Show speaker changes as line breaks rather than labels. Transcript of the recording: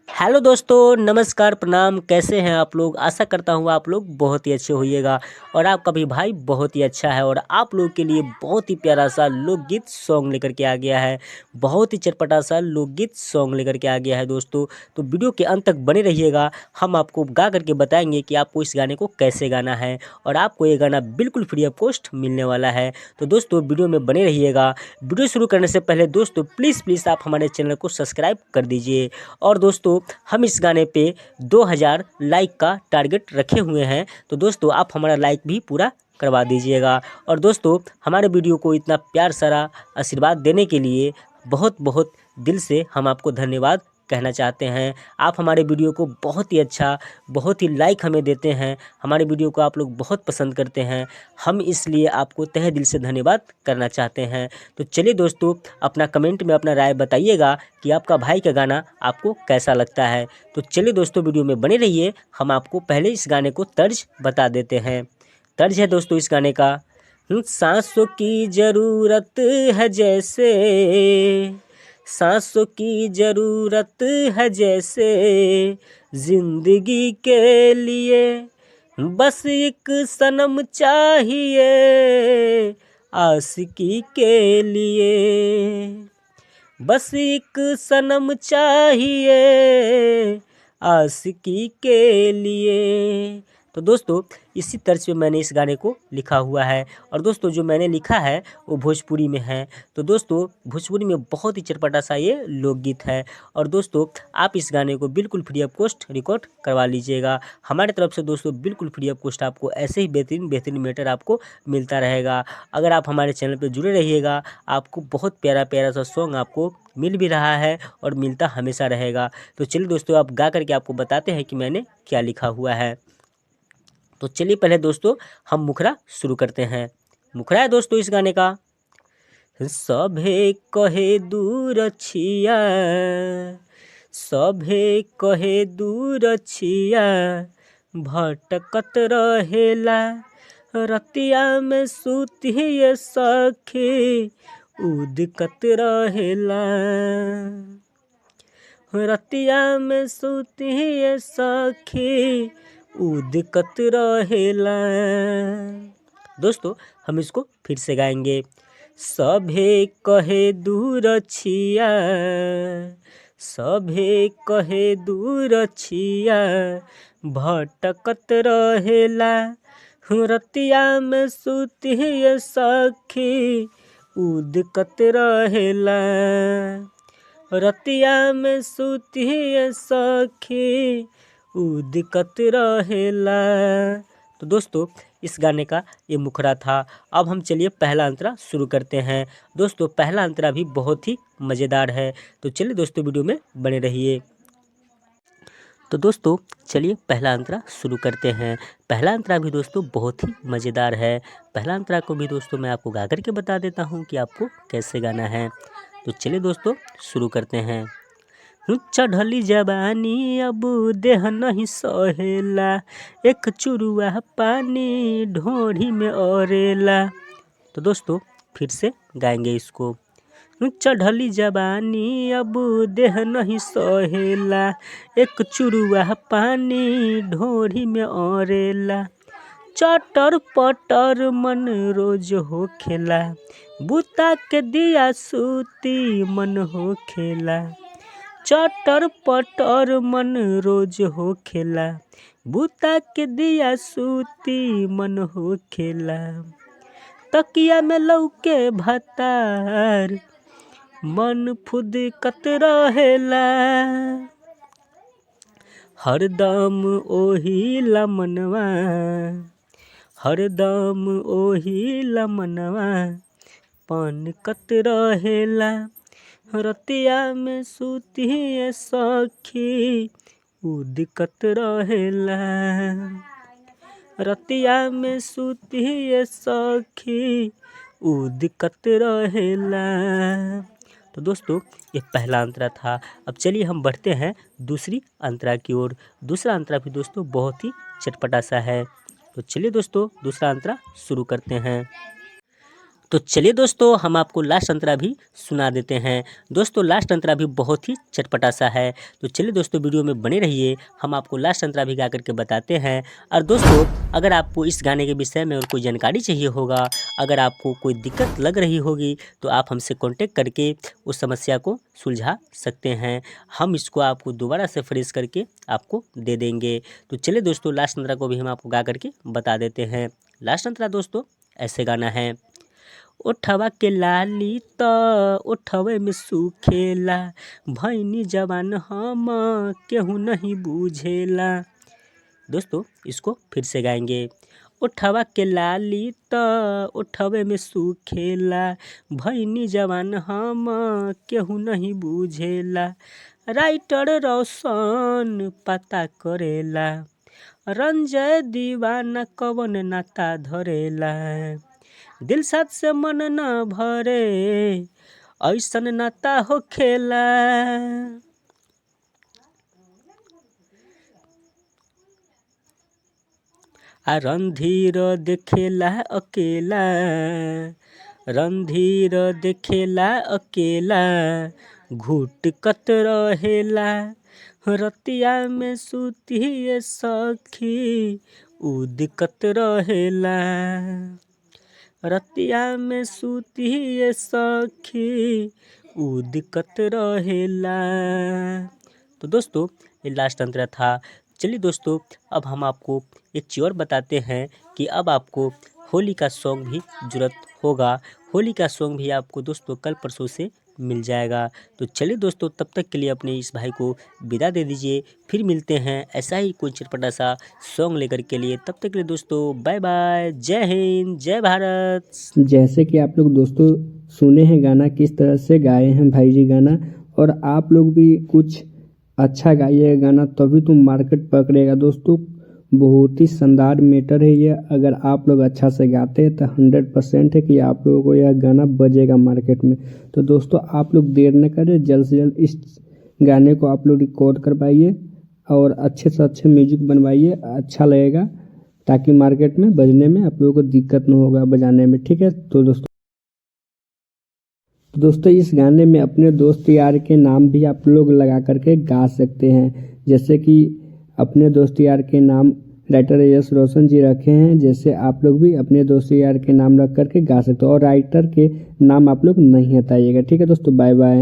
Hello दोस्तों, नमस्कार, प्रणाम। कैसे हैं आप लोग? आशा करता हूँ आप लोग बहुत ही अच्छे होइएगा और आपका भी भाई बहुत ही अच्छा है। और आप लोग के लिए बहुत ही प्यारा सा लोकगीत सॉन्ग लेकर के आ गया है। बहुत ही चटपटा सा लोकगीत सॉन्ग लेकर के आ गया है दोस्तों। तो वीडियो के अंत तक बने रहिएगा। हम आपको गा करके बताएंगे कि आपको इस गाने को कैसे गाना है और आपको ये गाना बिल्कुल फ्री ऑफ कॉस्ट मिलने वाला है। तो दोस्तों वीडियो में बने रहिएगा। वीडियो शुरू करने से पहले दोस्तों प्लीज़ आप हमारे चैनल को सब्सक्राइब कर दीजिए। और दोस्तों हम इस गाने पे 2000 लाइक का टारगेट रखे हुए हैं। तो दोस्तों आप हमारा लाइक भी पूरा करवा दीजिएगा। और दोस्तों हमारे वीडियो को इतना प्यार सारा आशीर्वाद देने के लिए बहुत बहुत दिल से हम आपको धन्यवाद कहना चाहते हैं। आप हमारे वीडियो को बहुत ही अच्छा, बहुत ही लाइक हमें देते हैं। हमारे वीडियो को आप लोग बहुत पसंद करते हैं। हम इसलिए आपको तहे दिल से धन्यवाद करना चाहते हैं। तो चलिए दोस्तों, अपना कमेंट में अपना राय बताइएगा कि आपका भाई का गाना आपको कैसा लगता है। तो चलिए दोस्तों वीडियो में बने रहिए। हम आपको पहले इस गाने को तर्ज बता देते हैं। तर्ज है दोस्तों इस गाने का, सांसों की ज़रूरत है जैसे, सांसों की ज़रूरत है जैसे, जिंदगी के लिए बस एक सनम चाहिए आशिकी के लिए, बस एक सनम चाहिए आशिकी के लिए। तो दोस्तों इसी तर्ज पे मैंने इस गाने को लिखा हुआ है। और दोस्तों जो मैंने लिखा है वो भोजपुरी में है। तो दोस्तों भोजपुरी में बहुत ही चटपटा सा ये लोकगीत है। और दोस्तों आप इस गाने को बिल्कुल फ्री ऑफ कॉस्ट रिकॉर्ड करवा लीजिएगा। हमारे तरफ से दोस्तों बिल्कुल फ्री ऑफ कॉस्ट आपको ऐसे ही बेहतरीन मैटर आपको मिलता रहेगा। अगर आप हमारे चैनल पर जुड़े रहिएगा, आपको बहुत प्यारा प्यारा सा सॉन्ग आपको मिल भी रहा है और मिलता हमेशा रहेगा। तो चलिए दोस्तों आप गा करके आपको बताते हैं कि मैंने क्या लिखा हुआ है। तो चलिए पहले दोस्तों हम मुखरा शुरू करते हैं। मुखरा है दोस्तों इस गाने का, सभे कहे दूर छिया, सभे कहे दूर छिया, भटकत रहेला, रतिया में सुतिए सखी, उदकत रहेला, रतिया में सुतिए सखी, उदकत रहेला। दोस्तों हम इसको फिर से गाएंगे। सभे कहे दूर छिया, सभे कहे दूर छिया, भटकत रहेला, रतिया में सुतिए सखी, उदकत रहेला, रतिया में सुतिए सखी, उदकत रहेला। तो दोस्तों इस गाने का ये मुखड़ा था। अब हम चलिए पहला अंतरा शुरू करते हैं। दोस्तों पहला अंतरा भी बहुत ही मज़ेदार है। तो चलिए दोस्तों वीडियो में बने रहिए। तो दोस्तों चलिए पहला अंतरा शुरू करते हैं। पहला अंतरा भी दोस्तों बहुत ही मज़ेदार है। पहला अंतरा को भी दोस्तों मैं आपको गा कर के बता देता हूँ कि आपको कैसे गाना है। तो चलिए दोस्तों शुरू करते हैं। चढ़ली जवानी अब देह नहीं सहेला, एक चुरुआ पानी ढोढ़ी में औरेला। तो दोस्तों फिर से गाएंगे इसको। चढ़ली जवानी अब देह नहीं सहेला, एक चुरुआ पानी ढोढ़ी में औरेला, चटर पटर मन रोज हो खेला, बुता के दिया सूती मन हो खेला, चटर पटर मन रोज हो खेला, बुता के दिया सूती मन हो खेला, तकिया में लौके भतार मन फुदकत रहेला, हरदम ओही लमनवा, हरदम ओही लमनवा, पनकत रहेला, रतिया में सुतिए सखी, उदकत रहेला, रतिया में सुतिए सखी, उदकत रहेला। तो दोस्तों ये पहला अंतरा था। अब चलिए हम बढ़ते हैं दूसरी अंतरा की ओर। दूसरा अंतरा भी दोस्तों बहुत ही चटपटा सा है। तो चलिए दोस्तों दूसरा अंतरा शुरू करते हैं। तो चलिए दोस्तों, हम आपको लास्ट अंतरा भी सुना देते हैं। दोस्तों लास्ट अंतरा भी बहुत ही चटपटा सा है, तो चलिए दोस्तों वीडियो में बने रहिए, हम आपको लास्ट अंतरा भी गा करके बताते हैं। और दोस्तों अगर आपको इस गाने के विषय में और कोई जानकारी चाहिए होगा, अगर आपको कोई दिक्कत लग रही होगी, तो आप हमसे कांटेक्ट करके उस समस्या को सुलझा सकते हैं। हम इसको आपको दोबारा से फ्रेश करके आपको दे देंगे। तो चलिए दोस्तों लास्ट अंतरा को भी हम आपको गा करके बता देते हैं। लास्ट अंतरा दोस्तों ऐसे गाना है। ओठवा के लाली त ओठवे में सुखेला, भैनी जवान हम केहू नहीं बूझेला। दोस्तों इसको फिर से गाएंगे। ओठवा के लाली त ओठवे में सुखेला, भैनी जवान हम केहू नहीं बूझेला। राइटर रोशन पता करेला, रंजय दीवाना कवन नाता धरेला। दिल साथ से मन न भरे ऐसन नाता होखेला। आ रणधीर देखेला अकेला, रणधीर देखेला अकेला, घुट कत रहेला। रतिया में सुतिए सखी उदिकत रहेला, रतिया में सुतिए सखी उदिकत रहेला। तो दोस्तों ये लास्ट अंतरा था। चलिए दोस्तों अब हम आपको एक चीज़ और बताते हैं कि अब आपको होली का सॉन्ग भी ज़रूरत होगा। होली का सॉन्ग भी आपको दोस्तों कल परसों से मिल जाएगा। तो चलिए दोस्तों तब तक के लिए अपने इस भाई को विदा दे दीजिए, फिर मिलते हैं ऐसा ही कोई चटपटा सा सॉन्ग लेकर के लिए। तब तक के लिए दोस्तों बाय बाय, जय हिंद, जय भारत।
जैसे कि आप लोग दोस्तों सुने हैं गाना किस तरह से गाए हैं भाई जी गाना, और आप लोग भी कुछ अच्छा गाइएगा गाना तभी तो मार्केट पकड़ेगा दोस्तों। बहुत ही शानदार मैटर है ये, अगर आप लोग अच्छा से गाते हैं तो 100% है कि आप लोगों को यह गाना बजेगा मार्केट में। तो दोस्तों आप लोग देर न करें, जल्द से जल्द इस गाने को आप लोग रिकॉर्ड करवाइए और अच्छे से अच्छे म्यूजिक बनवाइए, अच्छा लगेगा ताकि मार्केट में बजने में आप लोगों को दिक्कत न होगा बजाने में, ठीक है। तो दोस्तों इस गाने में अपने दोस्त यार के नाम भी आप लोग लगा करके गा सकते हैं, जैसे कि अपने दोस्त यार के नाम राइटर यश रोशन जी रखे हैं, जैसे आप लोग भी अपने दोस्त यार के नाम रख करके गा सकते हो, और राइटर के नाम आप लोग नहीं हटाइएगा, ठीक है दोस्तों। Bye bye.